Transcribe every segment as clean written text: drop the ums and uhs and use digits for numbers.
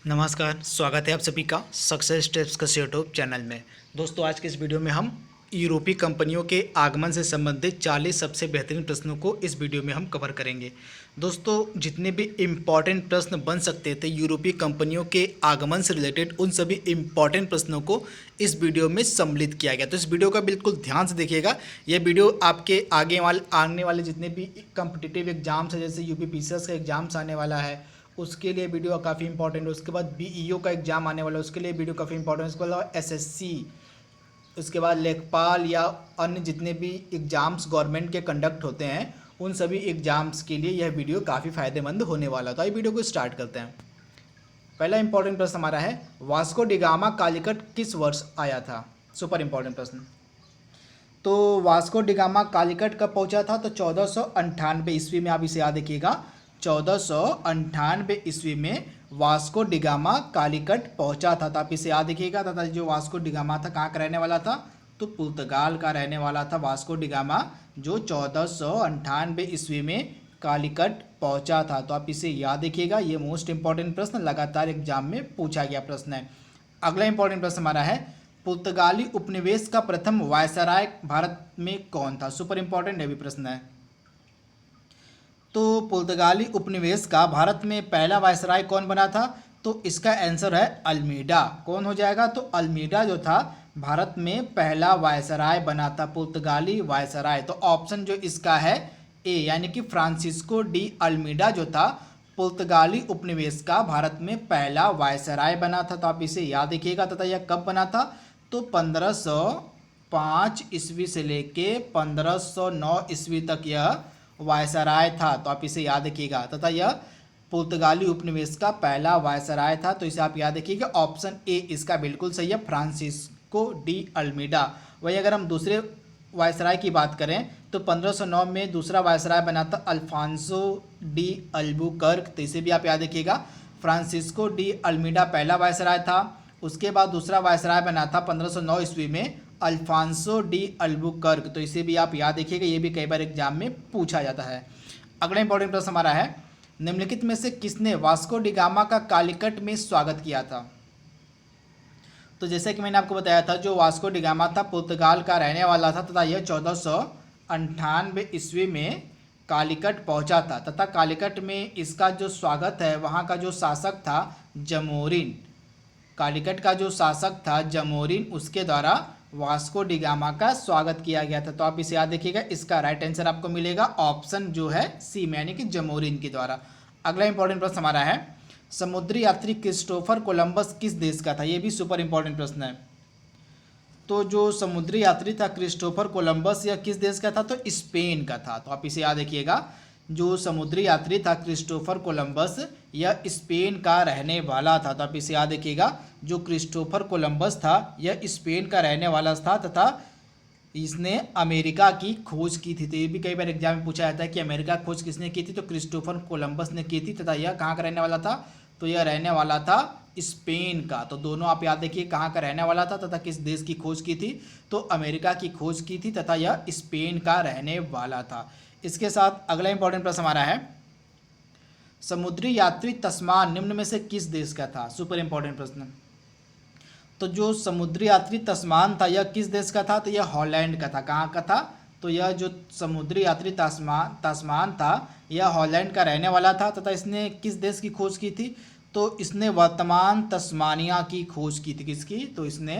नमस्कार, स्वागत है आप सभी का सक्सेस टिप्स का यूट्यूब चैनल में। दोस्तों, आज के इस वीडियो में हम यूरोपीय कंपनियों के आगमन से संबंधित 40 सबसे बेहतरीन प्रश्नों को इस वीडियो में हम कवर करेंगे। दोस्तों, जितने भी इम्पॉर्टेंट प्रश्न बन सकते थे यूरोपीय कंपनियों के आगमन से रिलेटेड, उन सभी इम्पॉर्टेंट प्रश्नों को इस वीडियो में सम्मिलित किया गया। तो इस वीडियो का बिल्कुल ध्यान से देखिएगा। यह वीडियो आपके आने वाले जितने भी कॉम्पिटिटिव एग्जाम्स हैं, जैसे यूपी पीसीएस का एग्जाम्स आने वाला है, उसके लिए वीडियो काफ़ी इंपॉर्टेंट है। उसके बाद बीईओ का एग्ज़ाम आने वाला है, उसके लिए वीडियो काफ़ी इंपॉर्टेंट है। उसके अलावा एसएससी, उसके बाद लेखपाल या अन्य जितने भी एग्ज़ाम्स गवर्नमेंट के कंडक्ट होते हैं, उन सभी एग्ज़ाम्स के लिए यह वीडियो काफ़ी फ़ायदेमंद होने वाला है। तो आइए वीडियो को स्टार्ट करते हैं। पहला इंपॉर्टेंट प्रश्न हमारा है, वास्को डिगामा कालीकट किस वर्ष आया था? सुपर इंपॉर्टेंट प्रश्न। तो वास्को डिगामा कालीकट कब पहुंचा था? तो 1498 ईस्वी में। आप इसे याद रखिएगा, 1498 ईस्वी में वास्को डिगामा कालीकट पहुंचा था। तो आप इसे याद रखिएगा। तथा जो वास्को डिगामा था, कहाँ का रहने वाला था? तो पुर्तगाल का रहने वाला था वास्को डिगामा, जो 1498 ईस्वी में कालीकट पहुंचा था। तो आप इसे याद रखिएगा। ये मोस्ट इंपॉर्टेंट प्रश्न लगातार एग्जाम में पूछा गया प्रश्न है। अगला इंपॉर्टेंट प्रश्न हमारा है, पुर्तगाली उपनिवेश का प्रथम वायसराय भारत में कौन था? सुपर इंपॉर्टेंट है भी प्रश्न है। तो पुर्तगाली उपनिवेश का भारत में पहला वायसराय कौन बना था? तो इसका आंसर है अल्मीडा। कौन हो जाएगा? तो अल्मीडा जो था भारत में पहला वायसराय बना था, पुर्तगाली वायसराय। तो ऑप्शन जो इसका है ए, यानी कि फ्रांसिस्को डी अल्मीडा जो था पुर्तगाली उपनिवेश का भारत में पहला वायसराय बना था। तो आप इसे याद रखिएगा। तथा यह कब बना था? तो 1505 ईस्वी से लेके 1509 ईस्वी तक यह वायसराय था। तो आप इसे याद रखिएगा। तथा यह पुर्तगाली उपनिवेश का पहला वायसराय था। तो इसे आप याद रखिएगा। ऑप्शन ए इसका बिल्कुल सही है, फ्रांसिस्को डी अल्मीडा। वही अगर हम दूसरे वायसराय की बात करें तो 1509 में दूसरा वायसराय बना था अल्फांसो डी अल्बुकर्क। तो इसे भी आप याद रखिएगा। फ्रांसिस्को डी अल्मीडा पहला वायसराय था। उसके बाद दूसरा वायसराय बना था 1509 ईस्वी में अल्फांसो डी अल्बुकर्क। तो इसे भी आप याद रखिएगा। ये भी कई बार एग्जाम में पूछा जाता है। अगला इंपॉर्टेंट प्रश्न हमारा है, निम्नलिखित में से किसने वास्को डिगामा का कालीकट में स्वागत किया था? तो जैसे कि मैंने आपको बताया था, जो वास्को डिगामा था पुर्तगाल का रहने वाला था तथा यह 1498 ईस्वी में कालीकट पहुंचा था। तथा कालीकट में इसका जो स्वागत है, वहाँ का जो शासक था जमोरिन, कालीकट का जो शासक था जमोरिन, उसके द्वारा वास्को डिगामा का स्वागत किया गया था। तो आप इसे याद रखिएगा। इसका राइट आंसर आपको मिलेगा ऑप्शन जो है सी में, यानी कि जमोरिन के द्वारा। अगला इंपॉर्टेंट प्रश्न हमारा है, समुद्री यात्री क्रिस्टोफर कोलंबस किस देश का था? ये भी सुपर इंपॉर्टेंट प्रश्न है। तो जो समुद्री यात्री था क्रिस्टोफर कोलंबस, यह किस देश का था? तो स्पेन का था। तो आप इसे याद रखिएगा। जो समुद्री यात्री था क्रिस्टोफर कोलंबस, यह स्पेन का रहने वाला था। तो आप इसे याद रखिएगा। जो क्रिस्टोफर कोलंबस था यह स्पेन का रहने वाला था तथा इसने अमेरिका की खोज की थी। तो ये भी कई बार एग्जाम में पूछा जाता है कि अमेरिका खोज किसने की थी? तो क्रिस्टोफर कोलंबस ने की थी। तथा यह कहाँ का रहने वाला था? तो यह रहने वाला था स्पेन का। तो दोनों आप याद रखिए, कहाँ का रहने वाला था तथा किस देश की खोज की थी? तो अमेरिका की खोज की थी तथा यह स्पेन का रहने वाला था। इसके साथ अगला इंपॉर्टेंट प्रश्न हमारा है, समुद्री यात्री तस्मान निम्न में से किस देश का था? सुपर इंपॉर्टेंट प्रश्न। तो जो समुद्री यात्री तस्मान था यह किस देश का था? तो यह हॉलैंड का था। कहाँ का था? तो यह जो समुद्री यात्री तस्मान था यह हॉलैंड का रहने वाला था। तथा इसने किस देश की खोज की थी? तो इसने वर्तमान तस्मानिया की खोज की थी। किसकी? तो इसने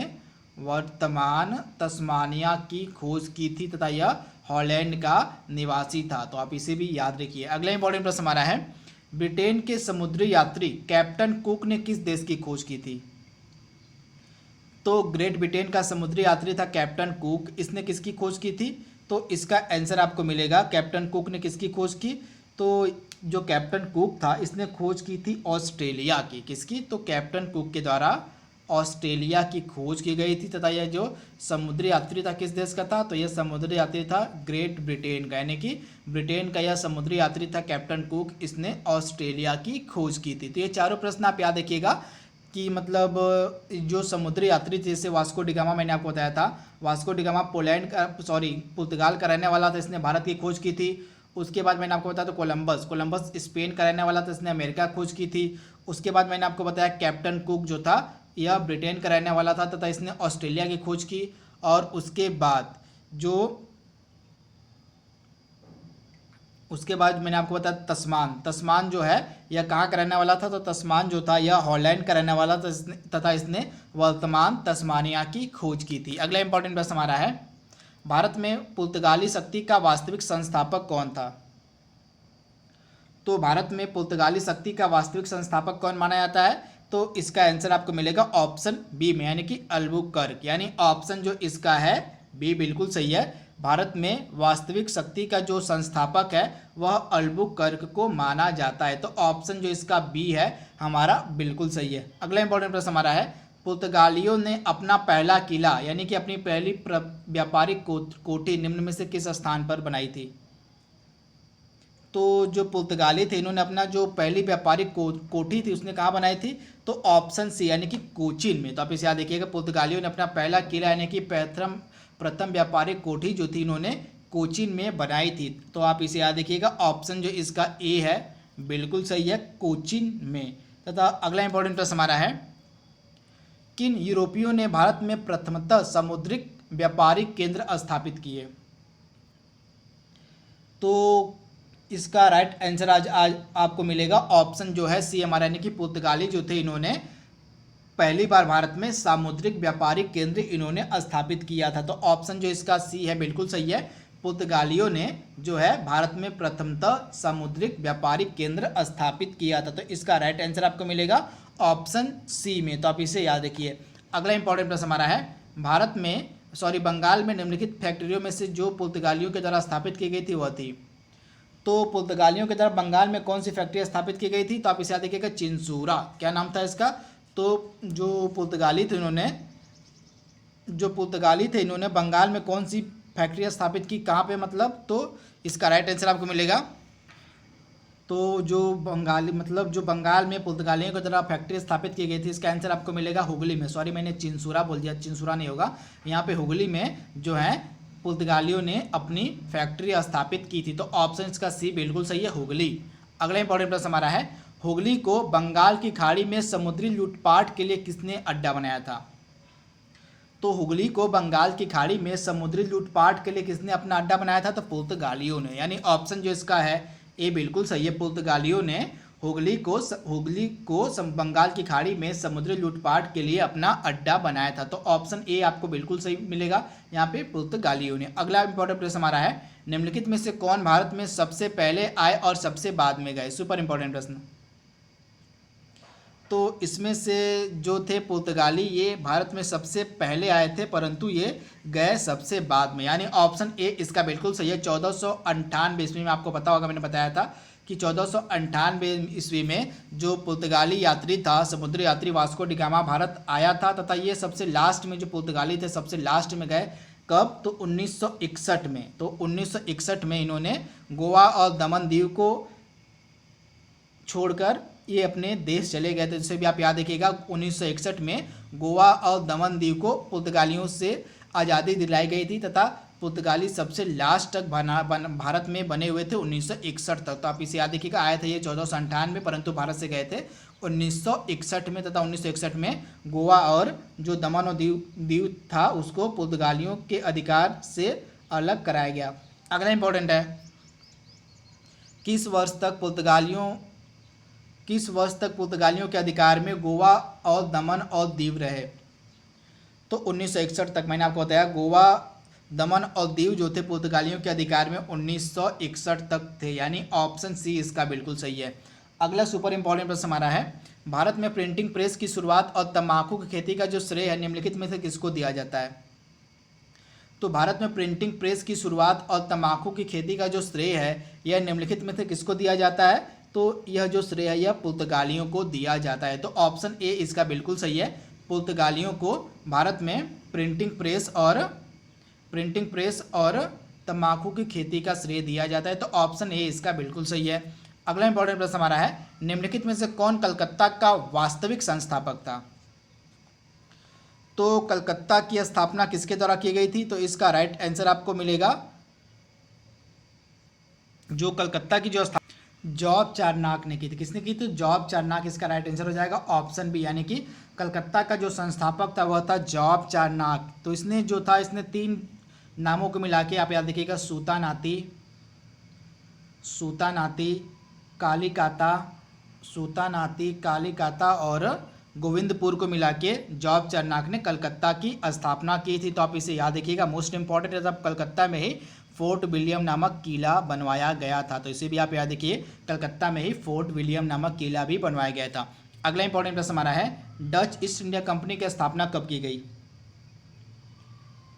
वर्तमान तस्मानिया की खोज की थी तथा यह हॉलैंड का निवासी था। तो आप इसे भी याद रखिए। अगला इंपॉर्टेंट प्रश्न हमारा है, ब्रिटेन के समुद्री यात्री कैप्टन कुक ने किस देश की खोज की थी? तो ग्रेट ब्रिटेन का समुद्री यात्री था कैप्टन कुक। इसने किसकी खोज की थी? तो इसका आंसर आपको मिलेगा, कैप्टन कुक ने किसकी खोज की? तो जो कैप्टन कुक था इसने खोज की थी ऑस्ट्रेलिया की। किसकी? तो कैप्टन कुक के द्वारा ऑस्ट्रेलिया की खोज की गई थी। तथा यह जो समुद्री यात्री था किस देश का था? तो यह समुद्री यात्री था ग्रेट ब्रिटेन का, यानी कि ब्रिटेन का यह समुद्री यात्री था कैप्टन कुक। इसने ऑस्ट्रेलिया की खोज की थी। तो ये चारों प्रश्न आप याद रखिएगा कि मतलब जो समुद्री यात्री थे, जैसे वास्को डिगामा मैंने आपको बताया था, वास्को डिगामा पुर्तगाल का रहने वाला था, इसने भारत की खोज की थी। उसके बाद मैंने आपको बताया तो कोलंबस स्पेन का रहने वाला था, इसने अमेरिका खोज की थी। उसके बाद मैंने आपको बताया कैप्टन कुक जो था यह ब्रिटेन का रहने वाला था तथा इसने ऑस्ट्रेलिया की खोज की। और उसके बाद मैंने आपको बताया तस्मान जो है यह कहाँ का रहने वाला था, तो तस्मान जो था यह हॉलैंड का रहने वाला था तथा इसने वर्तमान तस्मानिया की खोज की थी। अगला इंपॉर्टेंट प्रश्न हमारा है, भारत में पुर्तगाली शक्ति का वास्तविक संस्थापक कौन था। तो भारत में पुर्तगाली शक्ति का वास्तविक संस्थापक कौन माना जाता है, तो इसका आंसर आपको मिलेगा ऑप्शन बी में, यानी कि अल्बुकर्क, यानी ऑप्शन जो इसका है बी बिल्कुल सही है। भारत में वास्तविक शक्ति का जो संस्थापक है वह अल्बुकर्क को माना जाता है, तो ऑप्शन जो इसका बी है हमारा बिल्कुल सही है। अगला इंपॉर्टेंट प्रश्न हमारा है, पुर्तगालियों ने अपना पहला किला यानी कि अपनी पहली व्यापारिक कोठी निम्न में से किस स्थान पर बनाई थी। तो जो पुर्तगाली थे इन्होंने अपना जो पहली व्यापारिक कोठी थी उसने कहाँ बनाई थी, तो ऑप्शन सी यानी कि कोचीन में। तो आप इसे याद देखिएगा, पुर्तगालियों ने अपना पहला किला यानी कि प्रथम व्यापारिक कोठी जो थी इन्होंने कोचीन में बनाई थी। तो आप इसे याद देखिएगा, ऑप्शन जो इसका ए है बिल्कुल सही है, कोचीन में। तथा अगला इंपॉर्टेंट प्रश्न हमारा है, किन यूरोपियों ने भारत में प्रथमतः समुद्रिक व्यापारिक केंद्र स्थापित किए। तो इसका राइट आंसर आज आपको मिलेगा ऑप्शन जो है सी हमारा, यानी कि पुर्तगाली जो थे इन्होंने पहली बार भारत में सामुद्रिक व्यापारिक केंद्र इन्होंने स्थापित किया था। तो ऑप्शन जो इसका सी है बिल्कुल सही है, पुर्तगालियों ने जो है भारत में प्रथमतः सामुद्रिक व्यापारिक केंद्र स्थापित किया था। तो इसका राइट आंसर आपको मिलेगा ऑप्शन सी में, तो आप इसे याद रखिए। अगला इंपॉर्टेंट प्रश्न हमारा है, बंगाल में निम्नलिखित फैक्ट्रियों में से जो पुर्तगालियों के द्वारा स्थापित की गई थी वह थी। तो पुर्तगालियों के द्वारा बंगाल में कौन सी फैक्ट्री स्थापित की गई थी, तो आप इसे याद देखिएगा, चिंसूरा, क्या नाम था इसका। तो जो पुर्तगाली थे इन्होंने बंगाल में कौन सी फैक्ट्री स्थापित की, कहाँ पे मतलब, तो इसका राइट आंसर आपको मिलेगा। तो जो बंगाल में पुर्तगालियों के द्वारा फैक्ट्री स्थापित की गई थी इसका आंसर आपको मिलेगा हुगली में। सॉरी मैंने चिंसूरा बोल दिया, चिंसूरा नहीं होगा, यहाँ पे हुगली में जो है पुर्तगालियों ने अपनी फैक्ट्री स्थापित की थी। तो ऑप्शन इसका सी बिल्कुल सही है, हुगली। अगला इंपॉर्टेंट प्रश्न हमारा है, हुगली को बंगाल की खाड़ी में समुद्री लूटपाट के लिए किसने अड्डा बनाया था। तो हुगली को बंगाल की खाड़ी में समुद्री लूटपाट के लिए किसने अपना अड्डा बनाया था, तो पुर्तगालियों ने, यानी ऑप्शन जो इसका है ये बिल्कुल सही है, पुर्तगालियों ने हुगली को बंगाल की खाड़ी में समुद्री लूटपाट के लिए अपना अड्डा बनाया था। तो ऑप्शन ए आपको बिल्कुल सही मिलेगा यहाँ पे, पुर्तगालियों ने। अगला इंपॉर्टेंट प्रश्न हमारा है, निम्नलिखित में से कौन भारत में सबसे पहले आए और सबसे बाद में गए। सुपर इंपॉर्टेंट प्रश्न। तो इसमें से जो थे पुर्तगाली ये भारत में सबसे पहले आए थे परंतु ये गए सबसे बाद में, यानी ऑप्शन ए इसका बिल्कुल सही है। 1498 ईस्वी में, आपको पता होगा मैंने बताया था कि 1498 ईस्वी में जो पुर्तगाली यात्री था, समुद्री यात्री वास्को डी गामा भारत आया था तथा ये सबसे लास्ट में जो पुर्तगाली थे सबसे लास्ट में गए कब, तो 1961 में। तो 1961 में इन्होंने गोवा और दमन दीव को छोड़कर ये अपने देश चले गए थे। जिसे भी आप याद रखिएगा, 1961 में गोवा और दमन दीव को पुर्तगालियों से आज़ादी दिलाई गई थी तथा पुर्तगाली सबसे लास्ट तक भारत में बने हुए थे 1961 तक। तो आप इसे याद रखिएगा, आए थे ये 1498 परंतु भारत से गए थे 1961 में तथा 1961 में गोवा और जो दमन और दीव था उसको पुर्तगालियों के अधिकार से अलग कराया गया। अगला इंपॉर्टेंट है, किस वर्ष तक पुर्तगालियों के अधिकार में गोवा और दमन और दीव रहे। तो 1961 तक, मैंने आपको बताया गोवा, दमन और दीव जो थे पुर्तगालियों के अधिकार में 1961 तक थे, यानी ऑप्शन सी इसका बिल्कुल सही है। अगला सुपर इंपॉर्टेंट प्रश्न हमारा है, भारत में प्रिंटिंग प्रेस की शुरुआत और तंबाकू की खेती का जो श्रेय है निम्नलिखित में से किसको दिया जाता है। तो भारत में प्रिंटिंग प्रेस की शुरुआत और तंबाकू की खेती का जो श्रेय है यह निम्नलिखित में से किसको दिया जाता है, तो यह जो श्रेय है यह पुर्तगालियों को दिया जाता है। तो ऑप्शन ए इसका बिल्कुल सही है, पुर्तगालियों को भारत में प्रिंटिंग प्रेस और तंबाकू की खेती का श्रेय दिया जाता है। तो ऑप्शन ए इसका बिल्कुल सही है। अगला इंपॉर्टेंट प्रश्न हमारा है, निम्नलिखित में से कौन कलकत्ता का वास्तविक संस्थापक था। तो कलकत्ता की स्थापना किसके द्वारा की गई थी, तो इसका राइट आंसर आपको मिलेगा, जो कलकत्ता की जॉब चारनाक ने की थी। किसने की थी? जॉब चारनाक। इसका राइट आंसर हो जाएगा ऑप्शन बी, यानी कि कलकत्ता का जो संस्थापक था वह था जॉब चारनाक। तो इसने जो था, इसने 3 नामों को मिला के, आप याद रखिएगा, सूतानाती, कालिकाता और गोविंदपुर को मिला के जॉब चारनाक ने कलकत्ता की स्थापना की थी। तो आप इसे याद रखिएगा, मोस्ट इंपॉर्टेंट है, जब कलकत्ता में ही फोर्ट विलियम नामक किला बनवाया गया था। तो इसे भी आप याद रखिए, कलकत्ता में ही फोर्ट विलियम नामक किला भी बनवाया गया था। अगला इंपॉर्टेंट प्रश्न हमारा है, डच ईस्ट इंडिया कंपनी की स्थापना कब की गई?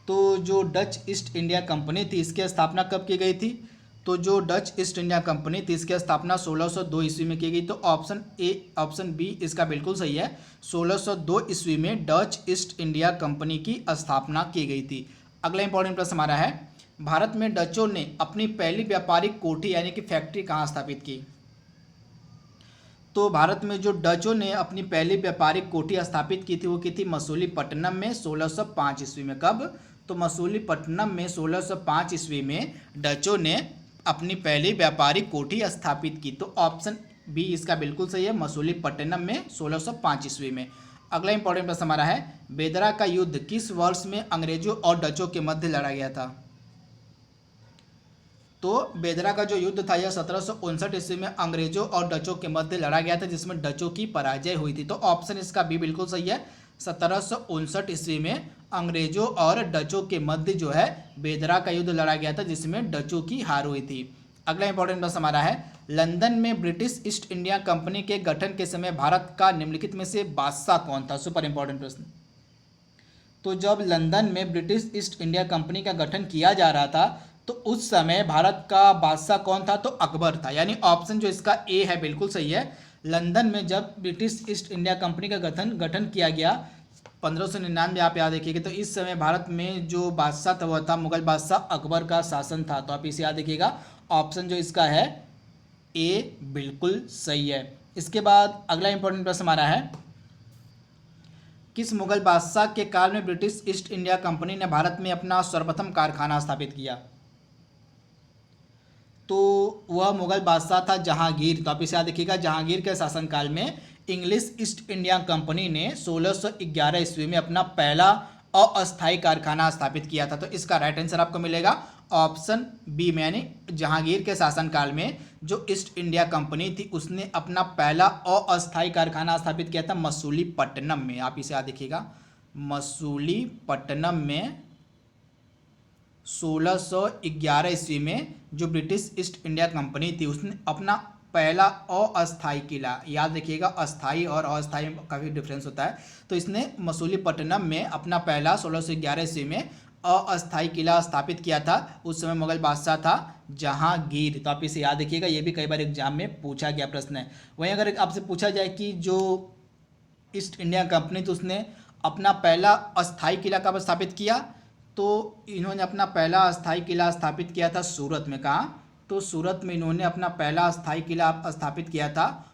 तो जो डच ईस्ट इंडिया कंपनी थी, इसकी स्थापना कब की गई थी? तो जो डच ईस्ट इंडिया कंपनी थी, इसकी स्थापना 1602 ईस्वी में की गई। तो ऑप्शन बी इसका बिल्कुल सही है। 1602 ईस्वी में डच ईस्ट इंडिया कंपनी की स्थापना की गई थी। अगला इंपॉर्टेंट प्रश्न हमारा है, भारत में डचों ने अपनी पहली व्यापारिक कोठी यानी कि फैक्ट्री कहाँ स्थापित की? तो भारत में जो डचों ने अपनी पहली व्यापारिक कोठी स्थापित की थी, वो की थी मसूलीपट्टनम में 1605 ईस्वी में। कब? तो मसूलीपट्टनम में 1605 ईस्वी में डचों ने अपनी पहली व्यापारिक कोठी स्थापित की। तो ऑप्शन बी इसका बिल्कुल सही है, मसूलीपट्टनम में 1605 ईस्वी में। अगला इंपॉर्टेंट प्रश्न हमारा है, बेदरा का युद्ध किस वर्ष में अंग्रेजों और डचों के मध्य लड़ा गया था? तो बेदरा का जो युद्ध था यह 1759 ईस्वी में अंग्रेजों और डचों के मध्य लड़ा गया था, जिसमें डचों की पराजय हुई थी। तो ऑप्शन इसका बी बिल्कुल सही है, 1759 ईस्वी में अंग्रेजों और डचों के मध्य जो है बेदरा का युद्ध लड़ा गया था, जिसमें डचों की हार हुई थी। अगला इंपॉर्टेंट प्रश्न हमारा है, लंदन में ब्रिटिश ईस्ट इंडिया कंपनी के गठन के समय भारत का निम्नलिखित में से बादशाह कौन था? सुपर इंपॉर्टेंट प्रश्न। तो जब लंदन में ब्रिटिश ईस्ट इंडिया कंपनी का गठन किया जा रहा था, तो उस समय भारत का बादशाह कौन था? तो अकबर था, यानी ऑप्शन जो इसका ए है बिल्कुल सही है। लंदन में जब ब्रिटिश ईस्ट इंडिया कंपनी का गठन किया गया 1599, आप याद रखिएगा, तो इस समय भारत में जो बादशाह था वह था मुगल बादशाह अकबर का शासन था। तो आप इसे याद रखिएगा, ऑप्शन जो इसका है ए बिल्कुल सही है। इसके बाद अगला इंपॉर्टेंट प्रश्न हमारा है, किस मुगल बादशाह के काल में ब्रिटिश ईस्ट इंडिया कंपनी ने भारत में अपना सर्वप्रथम कारखाना स्थापित किया? तो वह मुगल बादशाह था जहांगीर। तो आप इसे याद रखिएगा, जहांगीर के शासनकाल में इंग्लिश ईस्ट इंडिया कंपनी ने 1611 ईस्वी में अपना पहला अस्थायी कारखाना स्थापित किया था। तो इसका राइट आंसर आपको मिलेगा ऑप्शन बी में, यानी जहांगीर के शासनकाल में जो ईस्ट इंडिया कंपनी थी उसने अपना पहला अस्थायी कारखाना स्थापित किया था मसूलीपट्टनम में। आप इसे याद रखिएगा, मसूलीपट्टनम में 1611 ईस्वी में जो ब्रिटिश ईस्ट इंडिया कंपनी थी उसने अपना पहला अस्थायी किला, याद रखिएगा अस्थायी और अस्थायी काफ़ी डिफरेंस होता है, तो इसने मसूलीपट्टनम में अपना पहला 1611 ईस्वी में अस्थायी किला स्थापित किया था। उस समय मुगल बादशाह था जहांगीर। तो आप इसे याद रखिएगा, ये भी कई बार एग्जाम में पूछा गया प्रश्न है। वहीं अगर आपसे पूछा जाए कि जो ईस्ट इंडिया कंपनी थी उसने अपना पहला अस्थायी किला कब स्थापित किया, तो इन्होंने अपना पहला अस्थायी किला स्थापित किया था सूरत में। कहाँ? तो सूरत में इन्होंने अपना पहला अस्थायी किला स्थापित किया था।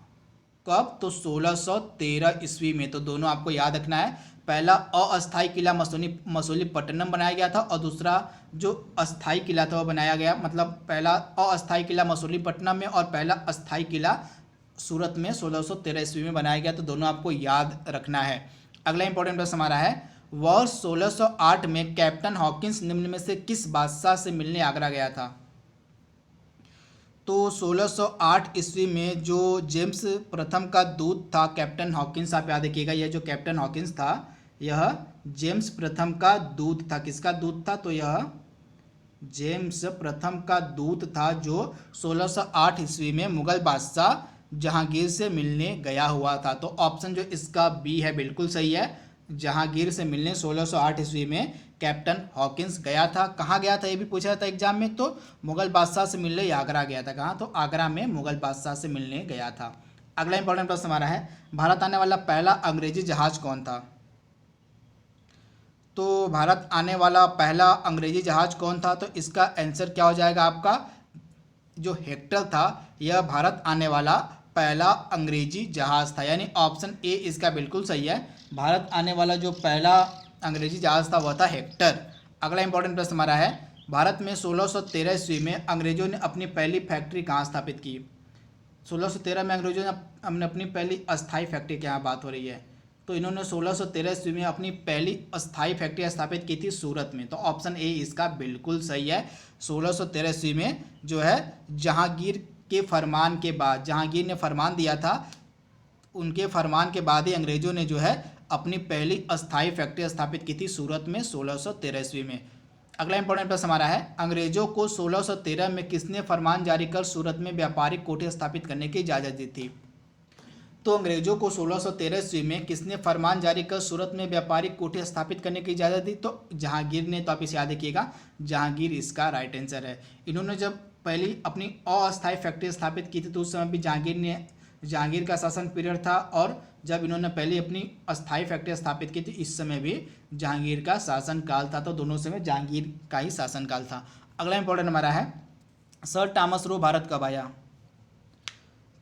कब? तो 1613 ईस्वी में। तो दोनों आपको याद रखना है, पहला अस्थायी किला मसूलीपट्टनम बनाया गया था और दूसरा जो अस्थायी किला था वो बनाया गया, मतलब पहला अस्थायी किला मसूलीपट्टनम में और पहला अस्थायी किला सूरत में 1613 ईस्वी में बनाया गया। तो दोनों आपको याद रखना है। अगला इंपॉर्टेंट प्रश्न हमारा है, वर्ष 1608 में कैप्टन हॉकिंस निम्न में से किस बादशाह से मिलने आगरा गया था? तो 1608 ईस्वी में जो जेम्स प्रथम का दूत था कैप्टन हॉकिंस, आप याद रखिएगा, यह जो कैप्टन हॉकिंस था यह जेम्स प्रथम का दूत था। किसका दूत था? तो यह जेम्स प्रथम का दूत था जो 1608 ईस्वी में मुगल बादशाह जहांगीर से मिलने गया हुआ था। तो ऑप्शन जो इसका बी है बिल्कुल सही है, जहांगीर से मिलने 1608 ईस्वी में कैप्टन हॉकिंस गया था। कहाँ गया था ये भी पूछा था एग्जाम में, तो मुगल बादशाह से मिलने आगरा गया था। कहाँ? तो आगरा में मुगल बादशाह से मिलने गया था। अगला इंपॉर्टेंट प्रश्न हमारा है, भारत आने वाला पहला अंग्रेजी जहाज कौन था? तो भारत आने वाला पहला अंग्रेजी जहाज कौन था? तो इसका आंसर क्या हो जाएगा आपका, जो हेक्टर था यह भारत आने वाला पहला अंग्रेजी जहाज था, यानी ऑप्शन ए इसका बिल्कुल सही है। भारत आने वाला जो पहला अंग्रेजी जहाज था वह था हेक्टर। अगला इंपॉर्टेंट प्रश्न हमारा है, भारत में 1613 ईस्वी में अंग्रेजों ने अपनी पहली फैक्ट्री कहाँ स्थापित की? 1613 में अंग्रेजों ने हमने अपनी पहली अस्थाई फैक्ट्री की यहाँ बात हो रही है, तो इन्होंने 1613 ईस्वी में अपनी पहली अस्थाई फैक्ट्री स्थापित की थी सूरत में। तो ऑप्शन ए इसका बिल्कुल सही है। 1613 ईस्वी में जो है जहांगीर के फरमान के बाद, जहांगीर ने फरमान दिया था, उनके फरमान के बाद ही अंग्रेजों ने जो है अपनी पहली अस्थाई फैक्ट्री स्थापित की थी सूरत में 1613 ईस्वी में। अगला इंपॉर्टेंट प्रश्न हमारा है, अंग्रेजों को 1613 में किसने फरमान जारी कर सूरत में व्यापारिक कोठी स्थापित करने की इजाज़त दी थी? तो अंग्रेजों को 1613 ईस्वी में किसने फरमान जारी कर सूरत में व्यापारिक कोठी स्थापित करने की इजाज़त दी? तो जहांगीर ने। तो आप इसे याद रखिएगा, जहांगीर इसका राइट आंसर है। इन्होंने जब पहली अपनी अस्थायी फैक्ट्री स्थापित की थी तो उस समय भी जहांगीर का शासन पीरियड था, और जब इन्होंने पहली अपनी अस्थायी फैक्ट्री स्थापित की थी इस समय भी जहांगीर का शासनकाल था। तो दोनों समय जहांगीर का ही शासनकाल था। अगला इंपॉर्टेंट हमारा है, सर थॉमस रो भारत कब आया?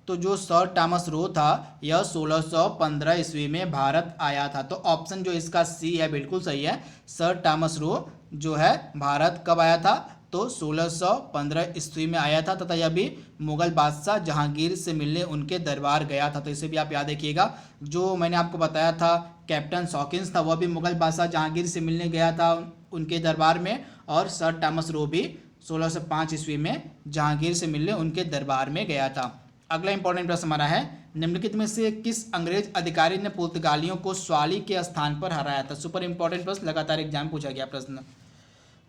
तो जो सर थॉमस रो था यह 1615 ईस्वी में भारत आया था। तो ऑप्शन जो इसका सी है बिल्कुल सही है। सर थॉमस रो जो है भारत कब आया था? तो 1615 ईस्वी में आया था, तथा यह भी मुगल बादशाह जहांगीर से मिलने उनके दरबार गया था। तो इसे भी आप याद रखिएगा। जो मैंने आपको बताया था कैप्टन सॉकिंस था, वह भी मुगल बादशाह जहांगीर से मिलने गया था उनके दरबार में, और सर थॉमस रो भी 1605 ईस्वी में जहांगीर से मिलने उनके दरबार में गया था। अगला इंपॉर्टेंट प्रश्न हमारा है, निम्नलिखित में से किस अंग्रेज अधिकारी ने पुर्तगालियों को स्वाली के स्थान पर हराया था? सुपर इंपॉर्टेंट प्रश्न, लगातार एग्जाम पूछा गया प्रश्न।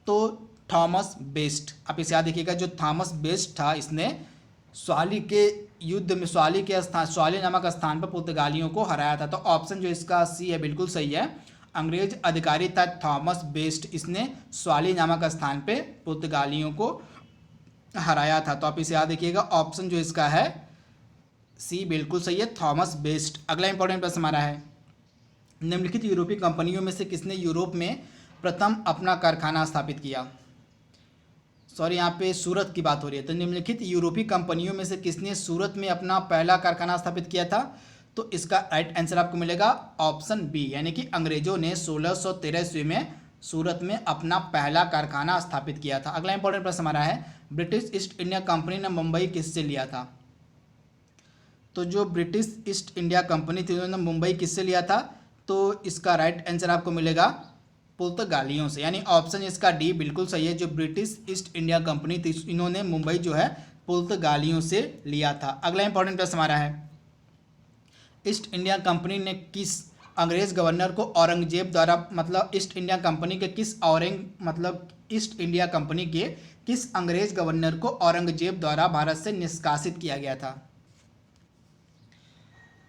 तो थॉमस बेस्ट, आप इसे याद रखिएगा। जो थॉमस बेस्ट था इसने स्वाली के युद्ध में स्वाली नामक स्थान पर पुर्तगालियों को हराया था। तो ऑप्शन जो इसका सी है बिल्कुल सही है। अंग्रेज अधिकारी था थॉमस बेस्ट, इसने स्वाली नामक स्थान पे पुर्तगालियों को हराया था। तो आप इसे याद रखिएगा, ऑप्शन जो इसका है सी बिल्कुल सही है, थॉमस बेस्ट। अगला इंपॉर्टेंट प्रश्न हमारा है, निम्नलिखित यूरोपीय कंपनियों में से किसने यूरोप में प्रथम अपना कारखाना स्थापित किया? सॉरी, यहाँ पे सूरत की बात हो रही है। तो निम्नलिखित यूरोपीय कंपनियों में से किसने सूरत में अपना पहला कारखाना स्थापित किया था? तो इसका राइट आंसर आपको मिलेगा ऑप्शन बी, यानी कि अंग्रेजों ने 1613 ईस्वी में सूरत में अपना पहला कारखाना स्थापित किया था। अगला इंपॉर्टेंट प्रश्न हमारा है, ब्रिटिश ईस्ट इंडिया कंपनी ने मुंबई किससे लिया था? तो जो ब्रिटिश ईस्ट इंडिया कंपनी थी उन्होंने मुंबई किससे लिया था? तो इसका राइट आंसर आपको मिलेगा पुर्तगालियों से, यानी ऑप्शन इसका डी बिल्कुल सही है। जो ब्रिटिश ईस्ट इंडिया कंपनी थी इन्होंने मुंबई जो है पुर्तगालियों से लिया था। अगला इंपॉर्टेंट प्रश्न हमारा है, ईस्ट इंडिया कंपनी ने किस अंग्रेज गवर्नर को औरंगजेब द्वारा, मतलब ईस्ट इंडिया कंपनी के ईस्ट इंडिया कंपनी के किस अंग्रेज गवर्नर को औरंगजेब द्वारा भारत से निष्कासित किया गया था?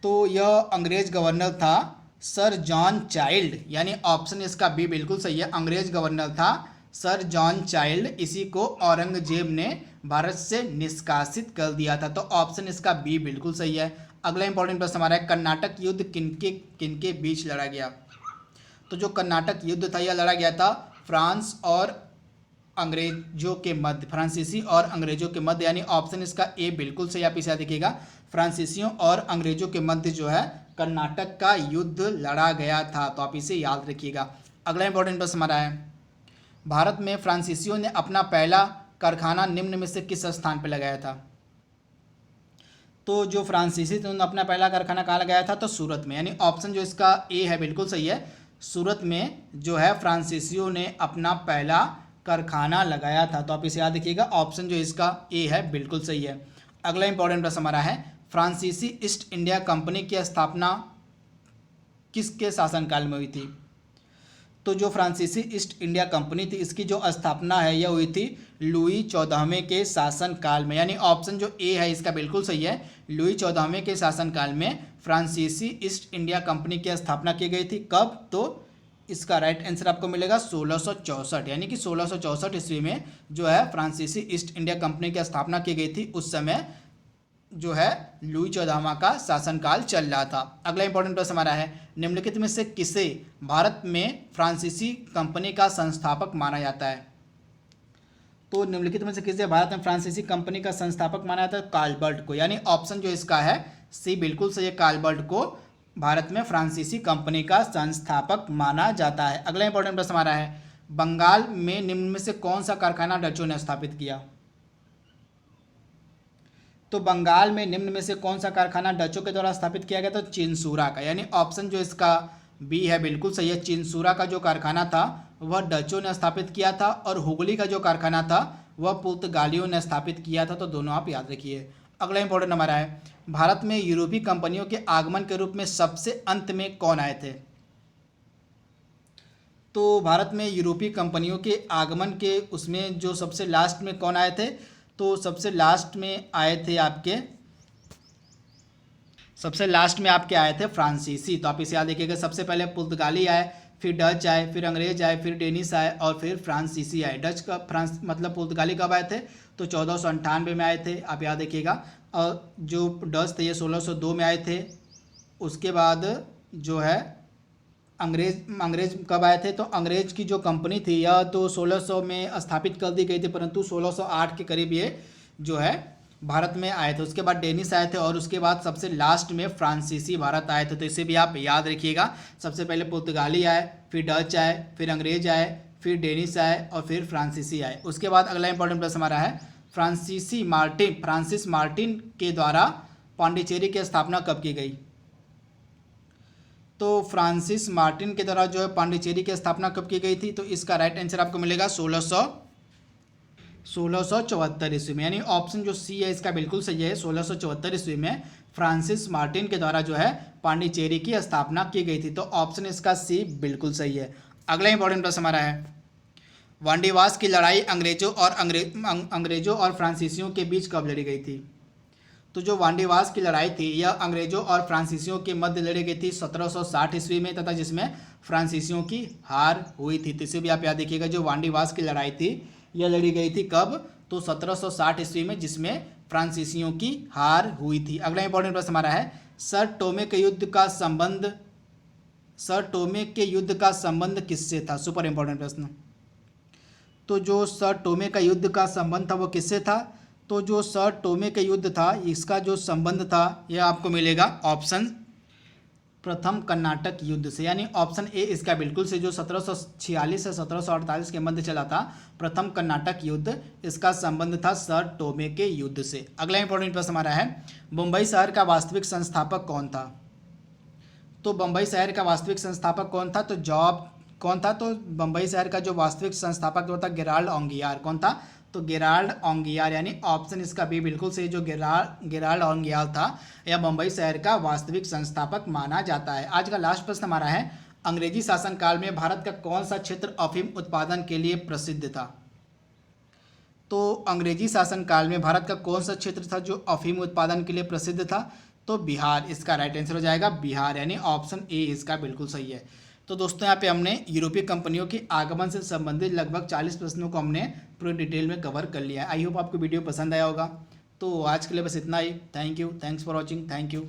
तो यह अंग्रेज गवर्नर था सर जॉन चाइल्ड, यानी ऑप्शन इसका बी बिल्कुल सही है। अंग्रेज गवर्नर था सर जॉन चाइल्ड, इसी को औरंगजेब ने भारत से निष्कासित कर दिया था। तो ऑप्शन इसका बी बिल्कुल सही है। अगला इंपॉर्टेंट प्रश्न हमारा है, कर्नाटक युद्ध किनके बीच लड़ा गया? तो जो कर्नाटक युद्ध था यह लड़ा गया था फ्रांस और अंग्रेजों के मध्य, फ्रांसीसी और अंग्रेजों के मध्य, यानी ऑप्शन इसका ए बिल्कुल सही। आप इसे देखिएगा, फ्रांसीसियों और अंग्रेजों के मध्य जो है कर्नाटक का युद्ध लड़ा गया था। तो आप इसे याद रखिएगा। अगला इंपॉर्टेंट प्रश्न हमारा है, भारत में फ्रांसीसियों ने अपना पहला कारखाना निम्न में से किस स्थान पर लगाया था? तो जो फ्रांसीसी थे उन्होंने अपना पहला कारखाना कहाँ लगाया था? तो सूरत में, यानी ऑप्शन जो इसका ए है बिल्कुल सही है। सूरत में जो है फ्रांसीसियों ने अपना पहला कारखाना लगाया था। तो आप इसे याद रखिएगा, ऑप्शन जो इसका ए है बिल्कुल सही है। अगला इंपॉर्टेंट प्रश्न हमारा है, फ्रांसीसी ईस्ट इंडिया कंपनी की स्थापना किसके शासनकाल में हुई थी? तो जो फ्रांसीसी ईस्ट इंडिया कंपनी थी इसकी जो स्थापना है यह हुई थी लुई 14वें के शासनकाल में, यानी ऑप्शन जो ए है इसका बिल्कुल सही है। लुई 14वें के शासनकाल में फ्रांसीसी ईस्ट इंडिया कंपनी की स्थापना की गई थी। कब? तो इसका राइट आंसर आपको मिलेगा 1664, यानी कि 1664 ईस्वी में जो है फ्रांसीसी ईस्ट इंडिया कंपनी की स्थापना की गई थी। उस समय जो है लुई 14वां का शासनकाल चल रहा था। अगला इंपॉर्टेंट प्रश्न हमारा है, निम्नलिखित में से किसे भारत में फ्रांसीसी कंपनी का संस्थापक माना जाता है? तो निम्नलिखित में से किसे भारत में फ्रांसीसी कंपनी का संस्थापक माना जाता है? काल्बर्ट को, यानी ऑप्शन जो इसका है सी बिल्कुल सही है। काल्बर्ट को भारत में फ्रांसीसी कंपनी का संस्थापक माना जाता है। अगला इंपॉर्टेंट प्रश्न हमारा है, बंगाल में निम्न में से कौन सा कारखाना डचों ने स्थापित किया? तो बंगाल में निम्न में से कौन सा कारखाना डचों के द्वारा स्थापित किया गया था? चिंसूरा का, यानी ऑप्शन जो इसका बी है बिल्कुल सही है। चिंसूरा का जो कारखाना था वह डचों ने स्थापित किया था और हुगली का जो कारखाना था वह पुर्तगालियों ने स्थापित किया था। तो दोनों आप याद रखिए। अगला इंपॉर्टेंट हमारा है, भारत में यूरोपीय कंपनियों के आगमन के रूप में सबसे अंत में कौन आए थे? तो भारत में यूरोपीय कंपनियों के आगमन के उसमें जो सबसे लास्ट में कौन आए थे? तो सबसे लास्ट में आपके आए थे फ्रांसीसी। तो आप इसे याद रखिएगा। सबसे पहले पुर्तगाली आए, फिर डच आए, फिर अंग्रेज आए, फिर डेनिश आए और फिर फ्रांसीसी आए। मतलब पुर्तगाली कब आए थे? तो 1498 में आए थे, आप याद रखिएगा। और जो डच थे ये 1602 में आए थे। उसके बाद जो है अंग्रेज कब आए थे? तो अंग्रेज की जो कंपनी थी यह तो 1600 में स्थापित कर दी गई थी, परंतु 1608 के करीब ये जो है भारत में आए थे। उसके बाद डेनिश आए थे और उसके बाद सबसे लास्ट में फ्रांसीसी भारत आए थे। तो इसे भी आप याद रखिएगा। सबसे पहले पुर्तगाली आए, फिर डच आए, फिर अंग्रेज आए, फिर डेनिश आए और फिर फ्रांसीसी आए। उसके बाद अगला इंपॉर्टेंट प्रश्न हमारा है, फ्रांसिस मार्टिन के द्वारा पांडिचेरी की स्थापना कब की गई? तो फ्रांसिस मार्टिन के द्वारा जो है पांडिचेरी की स्थापना कब की गई थी? तो इसका राइट आंसर आपको मिलेगा 1674 ईस्वी में, यानी ऑप्शन जो सी है इसका बिल्कुल सही है। 1674 ईस्वी में फ्रांसिस मार्टिन के द्वारा जो है पांडिचेरी की स्थापना की गई थी। तो ऑप्शन इसका सी बिल्कुल सही है। अगला इंपॉर्टेंट प्रश्न हमारा है, वांडीवास की लड़ाई अंग्रेजों और फ्रांसीसियों के बीच कब लड़ी गई थी? तो जो वांडीवास की लड़ाई थी यह अंग्रेजों और फ्रांसीसियों के मध्य लड़ी गई थी 1760 ईस्वी में, तथा जिसमें फ्रांसीसियों की हार हुई थी। तो इसे भी आप याद रखिएगा। जो वांडीवास की लड़ाई थी यह लड़ी गई थी कब? तो 1760 ईस्वी में, जिसमें फ्रांसीसियों की हार हुई थी। अगला इंपॉर्टेंट प्रश्न हमारा है, सर टोमे के युद्ध का संबंध किससे था? सुपर इंपॉर्टेंट प्रश्न। तो जो सर टोमे का युद्ध का संबंध था वो किससे था? तो जो सर टोमे का युद्ध था इसका जो संबंध था यह आपको मिलेगा ऑप्शन प्रथम कर्नाटक युद्ध से, यानी ऑप्शन ए इसका बिल्कुल से। जो 1746 से 1748 के मध्य चला था प्रथम कर्नाटक युद्ध, इसका संबंध था सर टोमे के युद्ध से। अगला इंपॉर्टेंट प्रश्न हमारा है, मुंबई शहर का वास्तविक संस्थापक कौन था? तो बम्बई शहर का वास्तविक संस्थापक कौन था? तो कौन था? तो बम्बई शहर का जो वास्तविक संस्थापक जो था गेराल्ड ओंगियार। कौन था? तो गेराल्ड ओंगियार, यानी ऑप्शन इसका बी बिल्कुल सही। जो गेराल्ड ओंगियार था यह बम्बई शहर का वास्तविक संस्थापक माना जाता है। आज का लास्ट प्रश्न हमारा है, अंग्रेजी शासनकाल में भारत का कौन सा क्षेत्र अफीम उत्पादन के लिए प्रसिद्ध था? तो अंग्रेजी शासनकाल में भारत का कौन सा क्षेत्र था जो अफीम उत्पादन के लिए प्रसिद्ध था? तो बिहार इसका राइट आंसर हो जाएगा, बिहार, यानी ऑप्शन ए इसका बिल्कुल सही है। तो दोस्तों यहाँ पे हमने यूरोपीय कंपनियों के आगमन से संबंधित लगभग 40 प्रश्नों को हमने पूरे डिटेल में कवर कर लिया है। आई होप आपको वीडियो पसंद आया होगा। तो आज के लिए बस इतना ही। Thank you, thanks for watching, thank you.